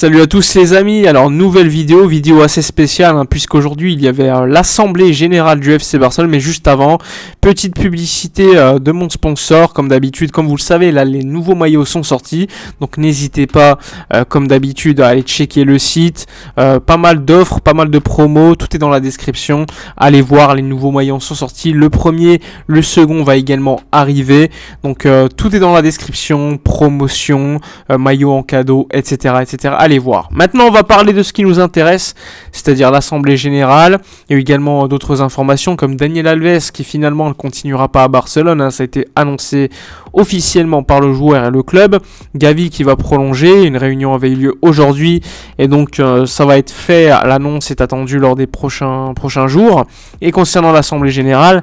Salut à tous les amis, alors nouvelle vidéo assez spéciale puisqu'aujourd'hui il y avait l'assemblée générale du FC Barcelone, mais juste avant, petite publicité de mon sponsor, comme d'habitude, comme vous le savez, là les nouveaux maillots sont sortis, donc n'hésitez pas comme d'habitude à aller checker le site, pas mal d'offres, pas mal de promos, tout est dans la description, allez voir, les nouveaux maillots sont sortis, le premier, le second va également arriver, donc tout est dans la description, promotion, maillots en cadeau, etc. Allez voir. Maintenant, on va parler de ce qui nous intéresse, c'est-à-dire l'Assemblée Générale. Il y a eu également d'autres informations comme Daniel Alves qui finalement ne continuera pas à Barcelone. Ça a été annoncé officiellement par le joueur et le club. Gavi qui va prolonger. Une réunion avait eu lieu aujourd'hui et donc ça va être fait. L'annonce est attendue lors des prochains jours. Et concernant l'Assemblée Générale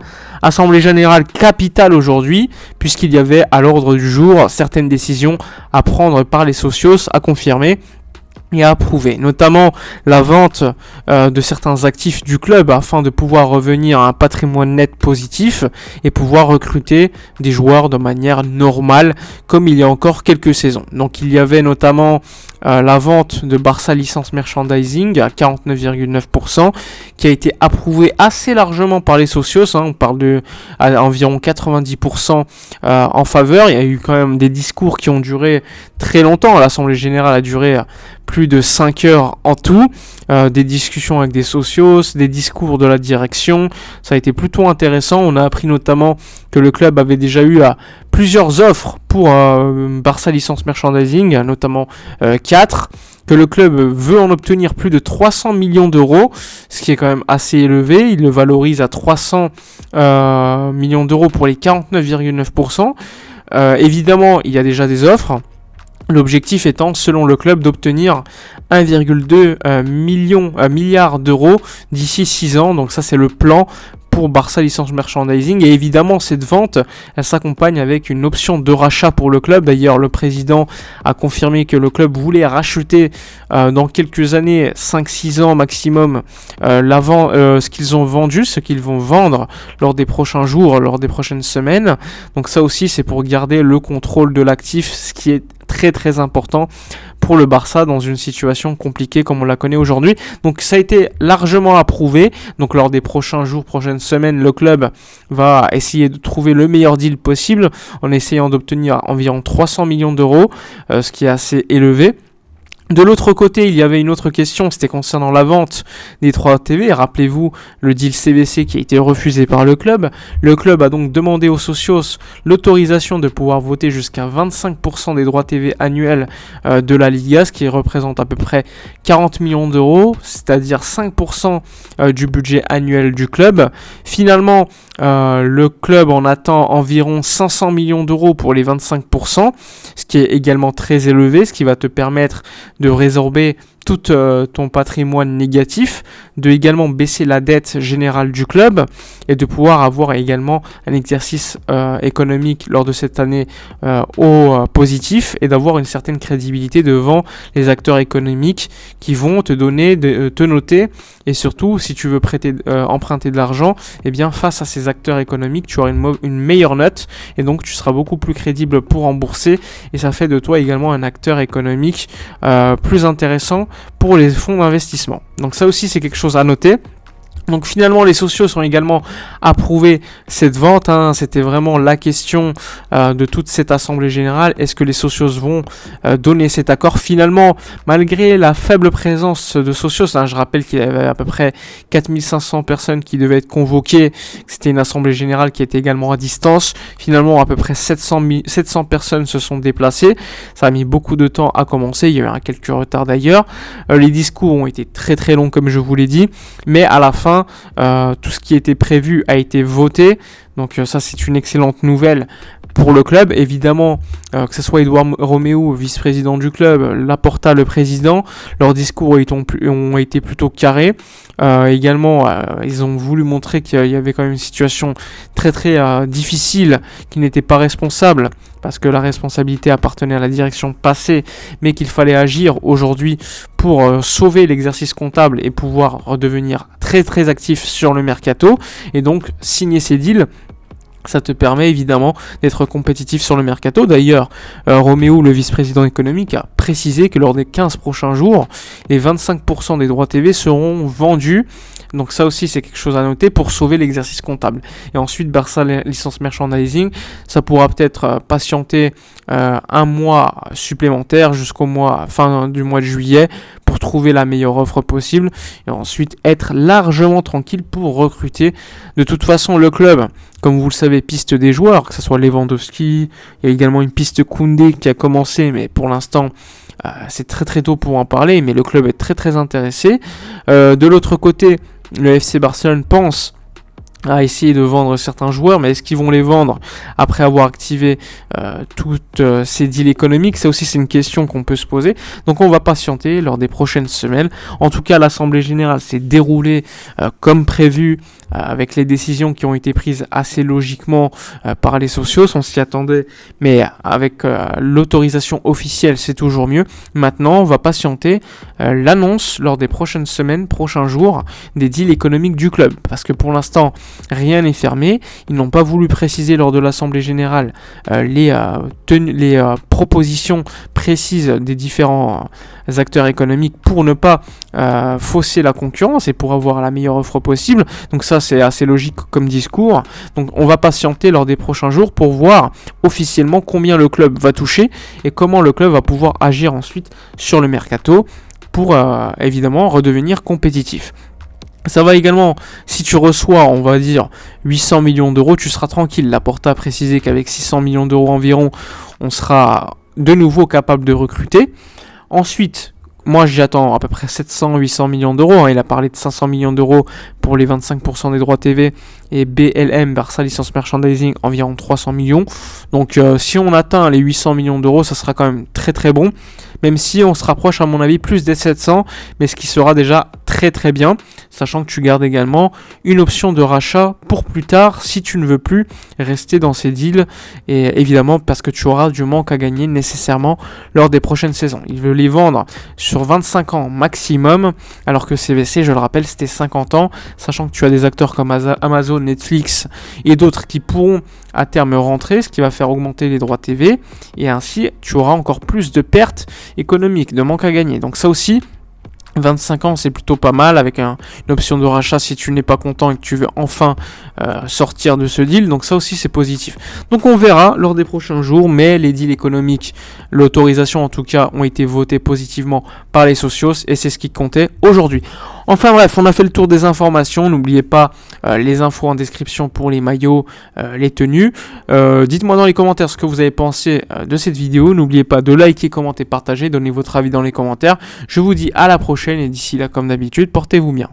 capitale aujourd'hui puisqu'il y avait à l'ordre du jour certaines décisions à prendre par les socios, à confirmer et à approuver, notamment la vente de certains actifs du club afin de pouvoir revenir à un patrimoine net positif et pouvoir recruter des joueurs de manière normale comme il y a encore quelques saisons. Donc il y avait notamment la vente de Barça Licence Merchandising à 49,9% qui a été approuvée assez largement par les socios, on parle de à environ 90% en faveur. Il y a eu quand même des discours qui ont duré très longtemps, l'Assemblée Générale a duré plus de 5 heures en tout, des discussions avec des socios, des discours de la direction, ça a été plutôt intéressant. On a appris notamment que le club avait déjà eu plusieurs offres pour Barça Licence Merchandising, notamment 4, que le club veut en obtenir plus de 300 millions d'euros, ce qui est quand même assez élevé. Il le valorise à 300 millions d'euros pour les 49,9%. Évidemment, il y a déjà des offres. L'objectif étant, selon le club, d'obtenir 1,2 milliard d'euros d'ici 6 ans. Donc ça, c'est le plan pour Barça Licence Merchandising. Et évidemment, cette vente, elle s'accompagne avec une option de rachat pour le club. D'ailleurs, le président a confirmé que le club voulait racheter dans quelques années, 5-6 ans maximum, ce qu'ils ont vendu, ce qu'ils vont vendre lors des prochains jours, lors des prochaines semaines. Donc ça aussi, c'est pour garder le contrôle de l'actif, ce qui est très important pour le Barça dans une situation compliquée comme on la connaît aujourd'hui. Donc ça a été largement approuvé. Donc lors des prochains jours, prochaines semaines, le club va essayer de trouver le meilleur deal possible en essayant d'obtenir environ 300 millions d'euros, ce qui est assez élevé. De l'autre côté, il y avait une autre question, c'était concernant la vente des 3 TV. Rappelez-vous le deal CVC qui a été refusé par le club. Le club a donc demandé aux socios l'autorisation de pouvoir voter jusqu'à 25% des droits TV annuels de la Liga, ce qui représente à peu près 40 millions d'euros, c'est-à-dire 5% du budget annuel du club. Finalement, le club en attend environ 500 millions d'euros pour les 25%, ce qui est également très élevé, ce qui va te permettre de résorber tout ton patrimoine négatif, de également baisser la dette générale du club et de pouvoir avoir également un exercice économique lors de cette année au positif et d'avoir une certaine crédibilité devant les acteurs économiques qui vont te donner, te noter, et surtout si tu veux emprunter de l'argent, et bien face à ces acteurs économiques tu auras une meilleure note et donc tu seras beaucoup plus crédible pour rembourser, et ça fait de toi également un acteur économique plus intéressant pour les fonds d'investissement. Donc ça aussi c'est quelque chose à noter. Donc finalement les socios ont également approuvé cette vente, C'était vraiment la question de toute cette assemblée générale. Est-ce que les socios vont donner cet accord? Finalement, malgré la faible présence de socios, je rappelle qu'il y avait à peu près 4500 personnes qui devaient être convoquées, c'était une assemblée générale qui était également à distance. Finalement à peu près 700 personnes se sont déplacées, ça a mis beaucoup de temps à commencer, il y a eu quelques retards d'ailleurs. Les discours ont été très longs comme je vous l'ai dit, mais à la fin tout ce qui était prévu a été voté, donc ça c'est une excellente nouvelle pour le club. Évidemment que ce soit Edouard Roméo, vice-président du club, Laporta, le président, leurs discours ont été plutôt carrés. Également ils ont voulu montrer qu'il y avait quand même une situation très difficile, qui n'était pas responsable parce que la responsabilité appartenait à la direction passée, mais qu'il fallait agir aujourd'hui pour sauver l'exercice comptable et pouvoir redevenir très actif sur le mercato et donc signer ces deals Ça te permet évidemment d'être compétitif sur le mercato. D'ailleurs, Roméo, le vice-président économique, a précisé que lors des 15 prochains jours, les 25% des droits TV seront vendus. Donc ça aussi, c'est quelque chose à noter pour sauver l'exercice comptable. Et ensuite, Barça Licence Merchandising, ça pourra peut-être patienter un mois supplémentaire jusqu'au fin du mois de juillet pour trouver la meilleure offre possible et ensuite être largement tranquille pour recruter. De toute façon, le club, comme vous le savez, piste des joueurs, que ce soit Lewandowski, il y a également une piste Koundé qui a commencé, mais pour l'instant, c'est très très tôt pour en parler, mais le club est très très intéressé. De l'autre côté, le FC Barcelone pense à essayer de vendre certains joueurs, mais est-ce qu'ils vont les vendre après avoir activé toutes ces deals économiques? Ça aussi, c'est une question qu'on peut se poser. Donc on va patienter lors des prochaines semaines. En tout cas, l'Assemblée Générale s'est déroulée comme prévu, avec les décisions qui ont été prises assez logiquement par les socios. On s'y attendait, mais avec l'autorisation officielle, c'est toujours mieux. Maintenant, on va patienter l'annonce lors des prochaines semaines, prochains jours, des deals économiques du club. Parce que pour l'instant, rien n'est fermé. Ils n'ont pas voulu préciser lors de l'Assemblée Générale les propositions précises des différents acteurs économiques pour ne pas fausser la concurrence et pour avoir la meilleure offre possible. Donc ça, c'est assez logique comme discours. Donc on va patienter lors des prochains jours pour voir officiellement combien le club va toucher et comment le club va pouvoir agir ensuite sur le mercato pour évidemment redevenir compétitif. Ça va également, si tu reçois, on va dire, 800 millions d'euros, tu seras tranquille. La Porta a précisé qu'avec 600 millions d'euros environ, on sera de nouveau capable de recruter. Ensuite, moi j'attends à peu près 700-800 millions d'euros. Il a parlé de 500 millions d'euros pour les 25% des droits TV et BLM, Barça Licence Merchandising, environ 300 millions. Donc si on atteint les 800 millions d'euros, ça sera quand même très très bon. Même si on se rapproche à mon avis plus des 700, mais ce qui sera déjà très très bien, sachant que tu gardes également une option de rachat pour plus tard si tu ne veux plus rester dans ces deals, et évidemment parce que tu auras du manque à gagner nécessairement lors des prochaines saisons. Il veut les vendre sur 25 ans maximum, alors que CVC, je le rappelle, c'était 50 ans, sachant que tu as des acteurs comme Amazon, Netflix et d'autres qui pourront à terme rentrer, ce qui va faire augmenter les droits TV, et ainsi tu auras encore plus de pertes économiques, de manque à gagner. Donc ça aussi, 25 ans, c'est plutôt pas mal, avec une option de rachat si tu n'es pas content et que tu veux enfin sortir de ce deal. Donc ça aussi, c'est positif. Donc on verra lors des prochains jours, mais les deals économiques, l'autorisation en tout cas, ont été votés positivement par les socios et c'est ce qui comptait aujourd'hui. Enfin bref, on a fait le tour des informations. N'oubliez pas les infos en description pour les maillots, les tenues. Dites-moi dans les commentaires ce que vous avez pensé de cette vidéo. N'oubliez pas de liker, commenter, partager, donnez votre avis dans les commentaires. Je vous dis à la prochaine et d'ici là, comme d'habitude, portez-vous bien.